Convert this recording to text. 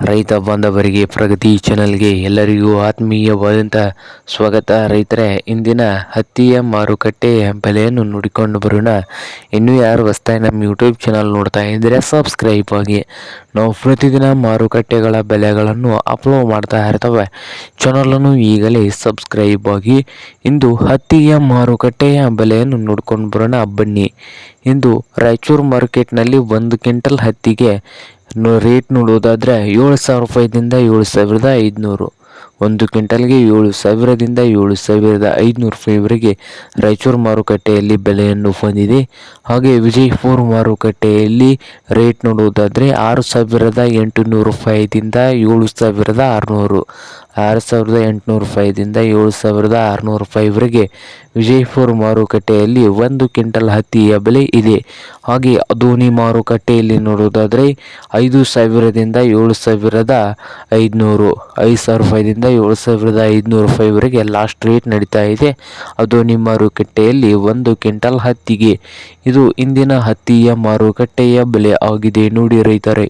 ರೈತ ಬಾಂಧವರಿಗೆ ಪ್ರಗತಿ ಚಾನಲ್ಗೆ ಎಲ್ಲರಿಗೂ ಆತ್ಮೀಯವಾದಂಥ ಸ್ವಾಗತ. ರೈತರೇ, ಇಂದಿನ ಹತ್ತಿಯ ಮಾರುಕಟ್ಟೆಯ ಬೆಲೆಯನ್ನು ನೋಡಿಕೊಂಡು ಬರೋಣ. ಇನ್ನೂ ಯಾರು ಹೊಸದಾಗಿ ನಮ್ಮ ಯೂಟ್ಯೂಬ್ ಚಾನಲ್ ನೋಡ್ತಾ ಇದ್ದರೆ ಸಬ್ಸ್ಕ್ರೈಬ್ ಆಗಿ. ನಾವು ಪ್ರತಿದಿನ ಮಾರುಕಟ್ಟೆಗಳ ಬೆಲೆಗಳನ್ನು ಅಪ್ಲೋಡ್ ಮಾಡ್ತಾ ಇರ್ತವೆ. ಚಾನಲನ್ನು ಈಗಲೇ ಸಬ್ಸ್ಕ್ರೈಬ್ ಆಗಿ. ಇಂದು ಹತ್ತಿಯ ಮಾರುಕಟ್ಟೆಯ ಬೆಲೆಯನ್ನು ನೋಡ್ಕೊಂಡು ಬರೋಣ ಬನ್ನಿ. ಇಂದು ರಾಯಚೂರು ಮಾರ್ಕೆಟ್ನಲ್ಲಿ 1 ಕ್ವಿಂಟಲ್ ಹತ್ತಿಗೆ ರೇಟ್ ನೋಡೋದಾದರೆ 7,000 ರೂಪಾಯಿದಿಂದ 7,500. 1 ಕ್ವಿಂಟಲ್ಗೆ 7,000ದಿಂದ 7,500 ರೂಪಾಯಿವರೆಗೆ ರಾಯಚೂರು ಮಾರುಕಟ್ಟೆಯಲ್ಲಿ ಬೆಲೆಯನ್ನು ಹೊಂದಿದೆ. ಹಾಗೆ ವಿಜಯಪುರ ಮಾರುಕಟ್ಟೆಯಲ್ಲಿ ರೇಟ್ ನೋಡುವುದಾದರೆ 6,800 ರೂಪಾಯಿದಿಂದ 7,600. 6,800 ರೂಪಾಯಿದಿಂದ 7,600 ರೂಪಾಯಿವರೆಗೆ ವಿಜಯಪುರ ಮಾರುಕಟ್ಟೆಯಲ್ಲಿ 1 ಕ್ವಿಂಟಲ್ ಹತ್ತಿಯ ಬೆಲೆ ಇದೆ. ಹಾಗೆ ಅದೋನಿ ಮಾರುಕಟ್ಟೆಯಲ್ಲಿ ನೋಡೋದಾದರೆ 5,000ದಿಂದ 7,500. 5,000 ರೂಪಾಯಿದಿಂದ 7,500 ರೂಪಾಯಿವರೆಗೆ ಲಾಸ್ಟ್ ರೇಟ್ ನಡೀತಾ ಇದೆ ಅದೋನಿ ಮಾರುಕಟ್ಟೆಯಲ್ಲಿ 1 ಕ್ವಿಂಟಲ್ ಹತ್ತಿಗೆ. ಇದು ಇಂದಿನ ಹತ್ತಿಯ ಮಾರುಕಟ್ಟೆಯ ಬೆಲೆ ಆಗಿದೆ ನೋಡಿ ರೈತರೇ.